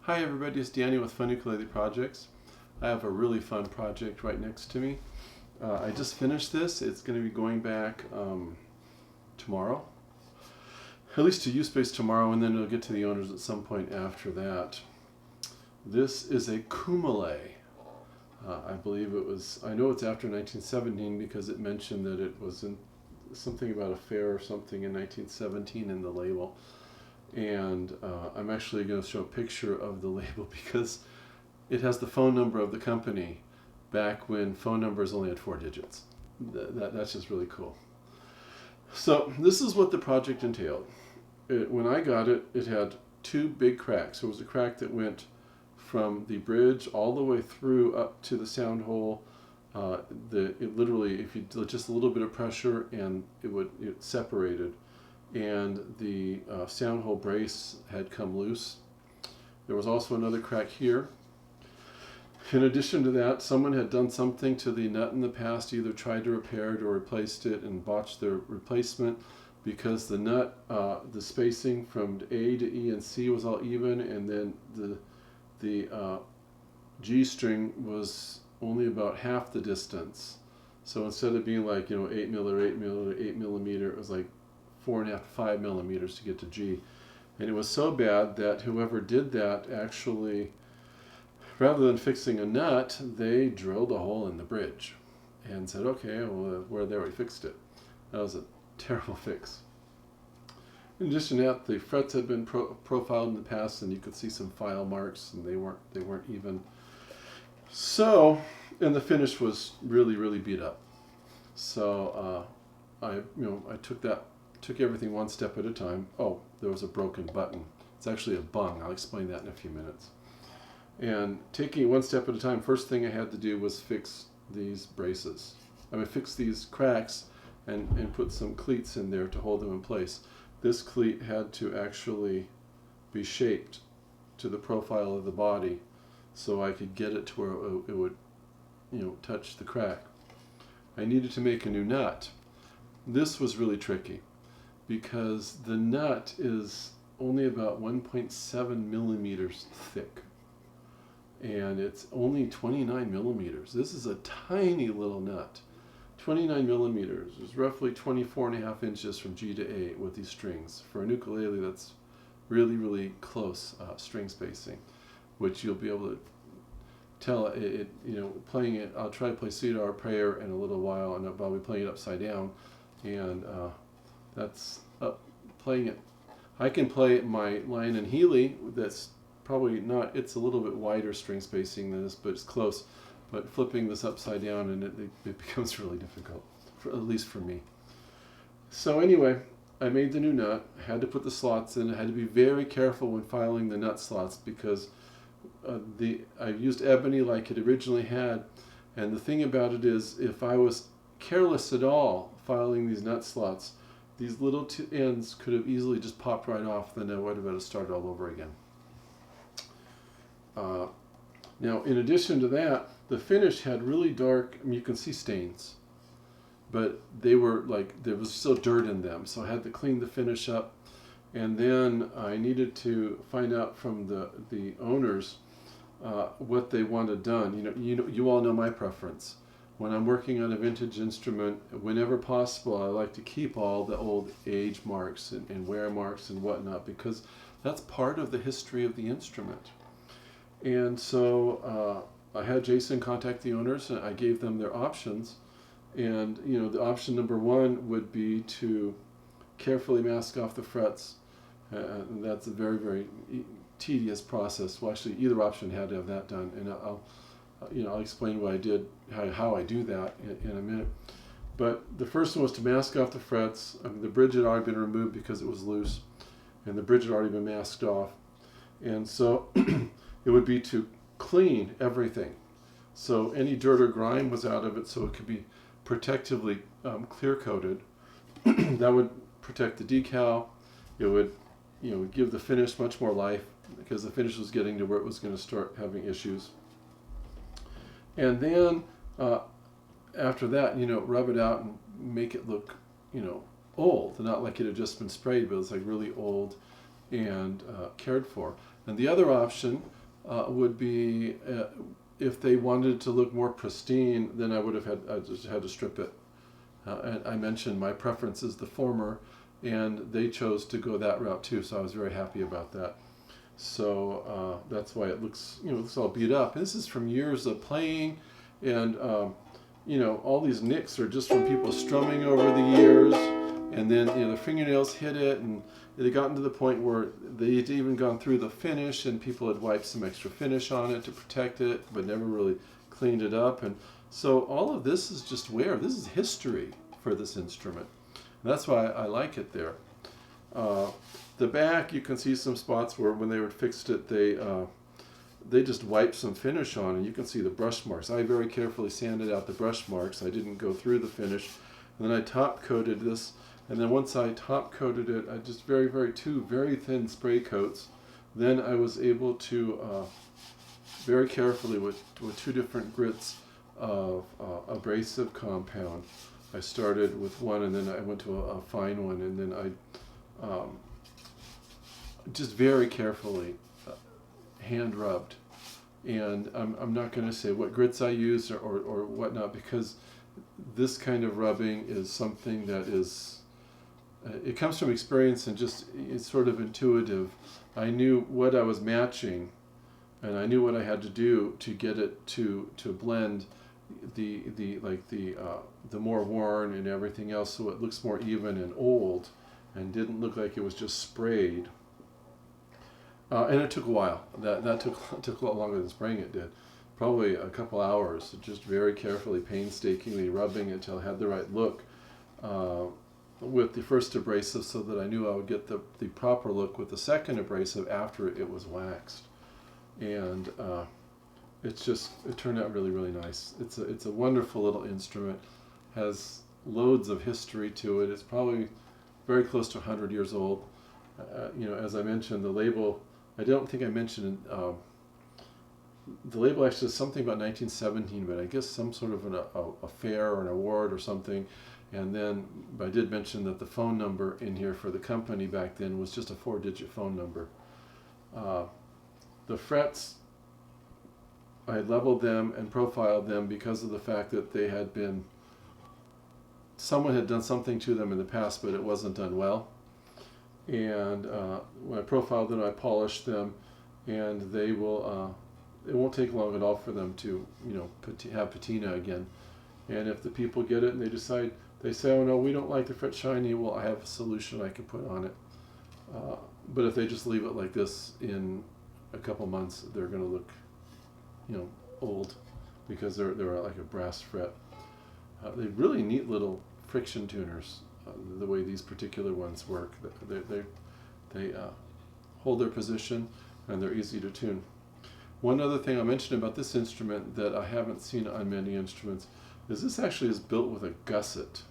Hi everybody, it's Danny with Funukuleleprojects. Projects. I have a really fun project right next to me. I just finished this. It's going to be going back tomorrow, at least to U-Space tomorrow, and then it'll get to the owners at some point after that. This is a Kumalae. I believe it was, I know it's after 1917 because it mentioned that it was in something about a fair or something in 1917 in the label. And I'm actually going to show a picture of the label because it has the phone number of the company back when phone numbers only had 4 digits. That's just really cool. So this is what the project entailed. When I got it, it had 2 big cracks. There was a crack that went from the bridge all the way through up to the sound hole. It literally, if you did just a little bit of pressure, and it separated. And the sound hole brace had come loose. There was also another crack here. In addition to that, someone had done something to the nut in the past, either tried to repair it or replaced it and botched their replacement, because the nut, the spacing from A to E and C was all even, and then the G string was only about half the distance. So instead of being like 8 millimeter, it was like 4.5 to 5 millimeters to get to G. And it was so bad that whoever did that actually, rather than fixing a nut, they drilled a hole in the bridge and said, okay, well, we're there, we fixed it. That was a terrible fix. In addition to that, the frets had been profiled in the past, and you could see some file marks, and they weren't even. So, and the finish was really beat up. So I took everything one step at a time. Oh, there was a broken button. It's actually a bung. I'll explain that in a few minutes. And taking it one step at a time, first thing I had to do was fix these braces. Fix these cracks and put some cleats in there to hold them in place. This cleat had to actually be shaped to the profile of the body so I could get it to where it would, touch the crack. I needed to make a new nut. This was really tricky, because the nut is only about 1.7 millimeters thick, and it's only 29 millimeters. This is a tiny little nut. 29 millimeters is roughly 24.5 inches from G to A with these strings. For an ukulele, that's really close string spacing, which you'll be able to tell playing it. I'll try to play Cedar Prayer in a little while, and I'll be playing it upside down. And that's playing it. I can play my Lion and Healy. That's probably not. It's a little bit wider string spacing than this, but it's close. But flipping this upside down, and it becomes really difficult, at least for me. So anyway, I made the new nut. I had to put the slots in. I had to be very careful when filing the nut slots, because I used ebony like it originally had. And the thing about it is, if I was careless at all filing these nut slots, these little 2 ends could have easily just popped right off, then I would have had to start all over again. Now, in addition to that, the finish had really dark, you can see stains, but they were there was still dirt in them, so I had to clean the finish up. And then I needed to find out from the owners what they wanted done. You all know my preference. When I'm working on a vintage instrument, whenever possible, I like to keep all the old age marks and wear marks and whatnot, because that's part of the history of the instrument. And so I had Jason contact the owners, and I gave them their options. And the option number 1 would be to carefully mask off the frets. And that's a very tedious process. Well, actually, either option had to have that done, and I'll explain what I did, how I do that in a minute. But the first one was to mask off the frets. The bridge had already been removed because it was loose, and the bridge had already been masked off. And so it would be to clean everything. So any dirt or grime was out of it, so it could be protectively clear coated. That would protect the decal. It would give the finish much more life, because the finish was getting to where it was going to start having issues. And then after that, rub it out and make it look, old, not like it had just been sprayed, but it's like really old and cared for. And the other option would be if they wanted to look more pristine, then I just had to strip it. And I mentioned my preference is the former, and they chose to go that route too, so I was very happy about that. So that's why it looks, looks all beat up. And this is from years of playing, and all these nicks are just from people strumming over the years, and then the fingernails hit it, and it had gotten to the point where they had even gone through the finish, and people had wiped some extra finish on it to protect it, but never really cleaned it up. And so all of this is just wear. This is history for this instrument. And that's why I like it there. The back, you can see some spots where when they were fixed it, they just wiped some finish on, and you can see the brush marks. I very carefully sanded out the brush marks. I didn't go through the finish. And then I top coated this, and then once I top coated it, I just two very thin spray coats. Then I was able to very carefully with two different grits of abrasive compound. I started with one, and then I went to a fine one, and then I just very carefully hand rubbed. And I'm not going to say what grits I used or whatnot, because this kind of rubbing is something that is, it comes from experience, and just it's sort of intuitive. I knew what I was matching, and I knew what I had to do to get it to blend the more worn and everything else, so it looks more even and old, and didn't look like it was just sprayed. And it took a while. That took a lot longer than spraying it did. Probably a couple hours, just very carefully, painstakingly rubbing it until I had the right look with the first abrasive, so that I knew I would get the proper look with the second abrasive after it was waxed. And it turned out really, really nice. It's a wonderful little instrument. Has loads of history to it. It's probably very close to 100 years old. As I mentioned, the label, I don't think I mentioned the label actually says something about 1917, but I guess some sort of a fair or an award or something. And then I did mention that the phone number in here for the company back then was just a 4-digit phone number. The frets, I leveled them and profiled them because of the fact that they had been, someone had done something to them in the past, but it wasn't done well. And when I profiled them, I polished them, and they will, it won't take long at all for them to, have patina again. And if the people get it and they say, oh no, we don't like the fret shiny, well, I have a solution I can put on it. But if they just leave it like this, in a couple months, they're going to look, old, because they're like a brass fret. They're really neat little friction tuners. The way these particular ones work, they hold their position, and they're easy to tune. One other thing I'll mention about this instrument that I haven't seen on many instruments is this actually is built with a gusset.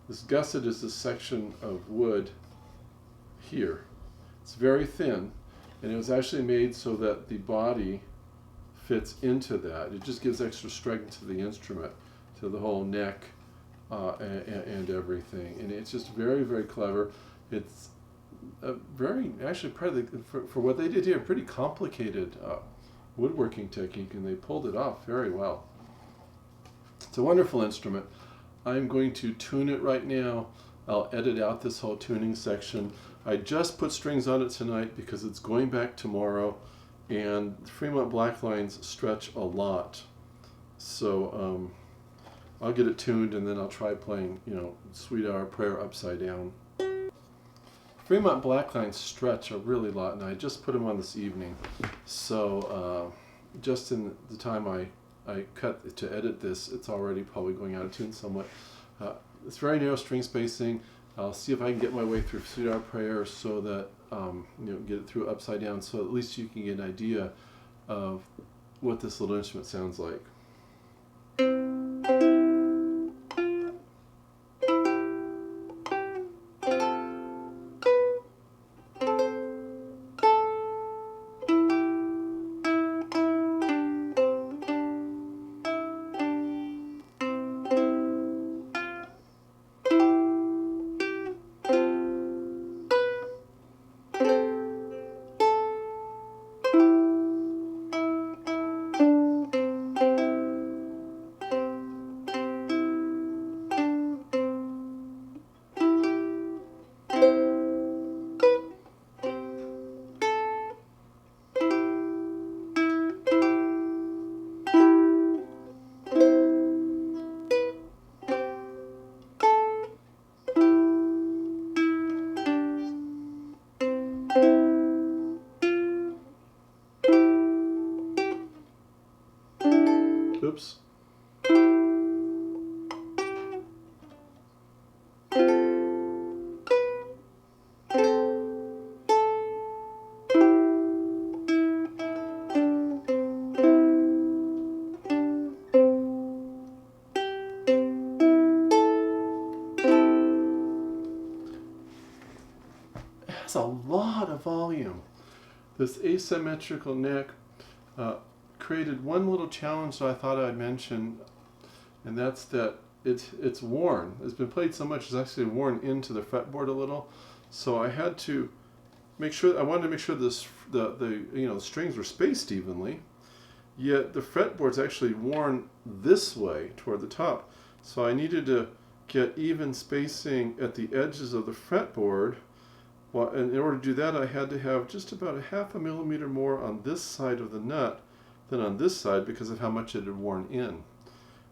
This gusset is this section of wood here. It's very thin, and it was actually made so that the body fits into that. It just gives extra strength to the instrument, to the whole neck, and everything, and it's just very, very clever. It's a very, actually, for what they did here, pretty complicated woodworking technique, and they pulled it off very well. It's a wonderful instrument. I'm going to tune it right now. I'll edit out this whole tuning section. I just put strings on it tonight because it's going back tomorrow, and Fremont black lines stretch a lot, so I'll get it tuned, and then I'll try playing, Sweet Hour Prayer upside down. Fremont black lines stretch a really lot, and I just put them on this evening. So just in the time I cut to edit this, it's already probably going out of tune somewhat. It's very narrow string spacing. I'll see if I can get my way through Sweet Hour Prayer so that, get it through upside down, so at least you can get an idea of what this little instrument sounds like. Oops. Has a lot of volume. This asymmetrical neck created one little challenge that I thought I'd mention, and that's that it's worn. It's been played so much it's actually worn into the fretboard a little. So I had to make sure, I wanted to make sure the strings were spaced evenly, yet the fretboard's actually worn this way toward the top. So I needed to get even spacing at the edges of the fretboard. Well, and in order to do that, I had to have just about a 0.5 millimeter more on this side of the nut than on this side because of how much it had worn in.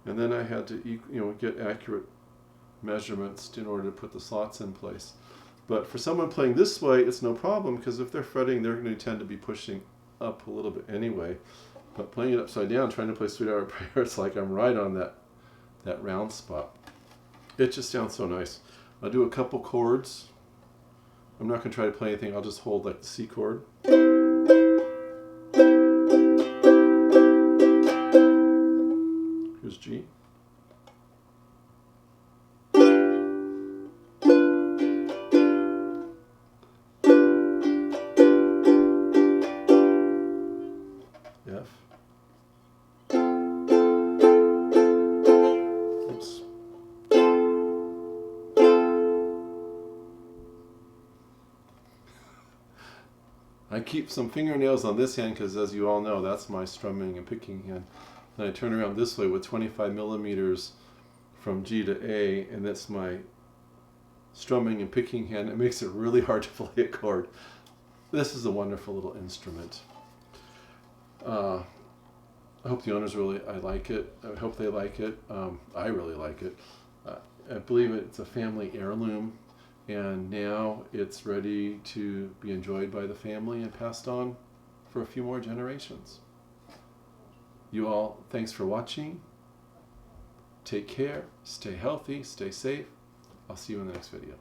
And then I had to get accurate measurements in order to put the slots in place. But for someone playing this way, it's no problem because if they're fretting, they're going to tend to be pushing up a little bit anyway. But playing it upside down, trying to play Sweet Hour Prayer, it's like I'm right on that round spot. It just sounds so nice. I'll do a couple chords. I'm not going to try to play anything. I'll just hold like the C chord. Here's G. F. Oops. I keep some fingernails on this hand because, as you all know, that's my strumming and picking hand. Then I turn around this way with 25 millimeters from G to A, and that's my strumming and picking hand. It makes it really hard to play a chord. This is a wonderful little instrument. I hope the owners I like it. I hope they like it. I really like it. I believe it's a family heirloom, and now it's ready to be enjoyed by the family and passed on for a few more generations. You all, thanks for watching. Take care, stay healthy, stay safe. I'll see you in the next video.